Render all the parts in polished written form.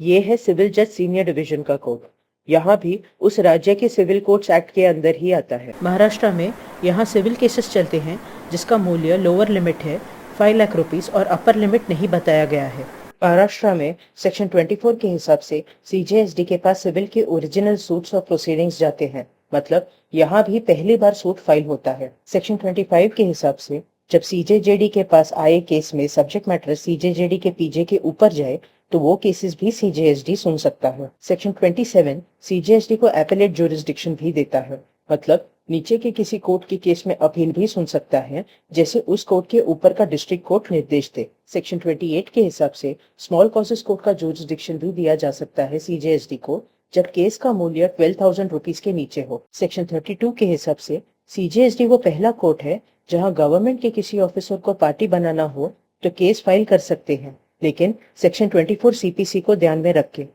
ये है सिविल जज सीनियर डिवीजन का कोड। यहाँ भी उस राज्य के सिविल कोर्ट्स एक्ट के अंदर ही आता है। महाराष्ट्र में यहाँ सिविल केसेस चलते हैं जिसका मूल्य लोअर लिमिट है 5 लाख रुपीस और अपर लिमिट नहीं बताया गया है। महाराष्ट्र में सेक्शन 24 के हिसाब से सीजेएसडी के पास सिविल के ओरिजिनल सूट्स और प्रोसीडिंग्स जाते हैं, मतलब यहाँ भी पहली बार सूट फाइल होता है। सेक्शन 25 के हिसाब से जब सीजेजेडी के पास आए केस में सब्जेक्ट मैटर सीजेजेडी के पीजे के ऊपर जाए तो वो केसेस भी सीजेएसडी सुन सकता है। सेक्शन 27 सीजेएसडी को एपेलेट ज्यूरिसडिक्शन भी देता है, मतलब नीचे के किसी कोर्ट के केस में अपील भी सुन सकता है जैसे उस कोर्ट के ऊपर का डिस्ट्रिक्ट कोर्ट निर्देश दे। सेक्शन 28 के हिसाब से स्मॉल कॉजेस कोर्ट का ज्यूरिसडिक्शन भी दिया जा सकता है सीजेएसडी को जब केस का मूल्य 12,000 रुपीज के नीचे हो। सेक्शन 32 के हिसाब से सीजेएसडी वो पहला कोर्ट है जहां गवर्नमेंट के किसी ऑफिसर को पार्टी बनाना हो तो केस फाइल कर सकते हैं, लेकिन सेक्शन 24 सीपीसी को ध्यान में रख के।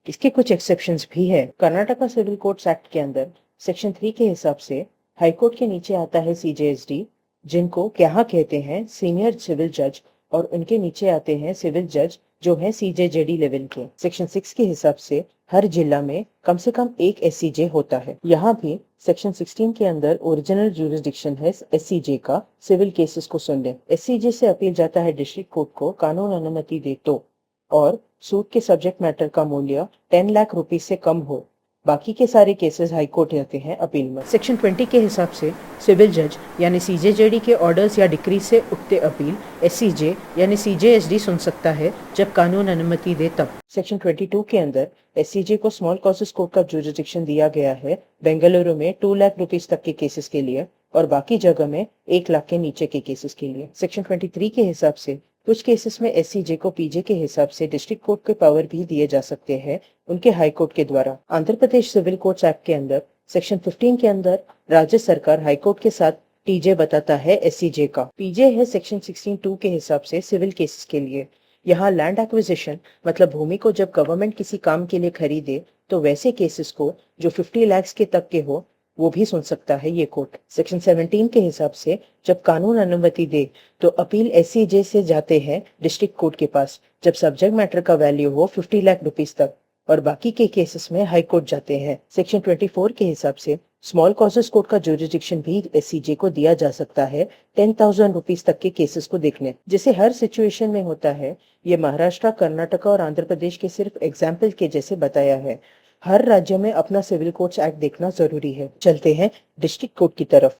इसके कुछ एक्सेप्शंस भी है। कर्नाटका सिविल कोर्ट्स एक्ट के अंदर सेक्शन 3 के हिसाब से हाईकोर्ट के नीचे आता है सीजेएसडी, जिनको क्या कहते हैं सीनियर सिविल जज, और उनके नीचे आते हैं सिविल जज जो है सीजेजेडी लेवल के। सेक्शन 6 के हिसाब से हर जिला में कम से कम एक एससीजे होता है। यहाँ भी सेक्शन 16 के अंदर ओरिजिनल ज्यूरिसडिक्शन है एससीजे का सिविल केसेस को सुनने। एससीजे से अपील जाता है डिस्ट्रिक्ट कोर्ट को कानून अनुमति दे तो, और सूट के सब्जेक्ट मैटर का मूल्य 10 लाख रुपीज से कम हो। बाकी के सारे केसेस हाई कोर्ट जाते हैं अपील में। सेक्शन 20 के हिसाब से सिविल जज यानी सीजेजेडी के ऑर्डर्स या डिक्री से उठते अपील एससीजे यानी सीजेएसडी सुन सकता है जब कानून अनुमति दे तब। सेक्शन 22 के अंदर एससीजे को स्मॉल कॉजेस कोर्ट का ज्यूरिसडिक्शन दिया गया है बेंगलुरु में 2 लाख रुपीज तक के केसेस के लिए और बाकी जगह में 1 लाख के नीचे के केसेस के लिए। सेक्शन 23 के हिसाब से कुछ केसेस में एससीजे को पीजे के हिसाब से डिस्ट्रिक्ट कोर्ट के पावर भी दिए जा सकते हैं उनके हाई कोर्ट के द्वारा। Andhra Pradesh civil courts act के अंदर सेक्शन 15 के अंदर राज्य सरकार हाई कोर्ट के साथ टीजे बताता है एससीजे का। पीजे है सेक्शन 16(2) के हिसाब से सिविल केसेस के लिए। यहाँ लैंड एक्विजिशन मतलब भूमि को जब गवर्नमेंट किसी काम के लिए खरीदे तो वैसे केसेस को जो 50 लाख के तक के हो वो भी सुन सकता है ये कोर्ट। सेक्शन 17 के हिसाब से जब कानून अनुमति दे तो अपील एससीजे से जाते हैं डिस्ट्रिक्ट कोर्ट के पास जब सब्जेक्ट मैटर का वैल्यू हो 50 लाख रुपीज तक, और बाकी के केसेस में हाई कोर्ट जाते हैं। सेक्शन 24 के हिसाब से स्मॉल कॉजेस कोर्ट का ज्यूरिसडिक्शन भी एससीजे को दिया जा सकता है 10,000 रुपीज तक के केसेस को देखने। जैसे हर सिचुएशन में होता है, ये महाराष्ट्र, कर्नाटका और आंध्र प्रदेश के सिर्फ एग्जाम्पल के जैसे बताया है। हर राज्य में अपना सिविल कोर्ट्स एक्ट देखना जरूरी है। चलते हैं डिस्ट्रिक्ट कोर्ट की तरफ।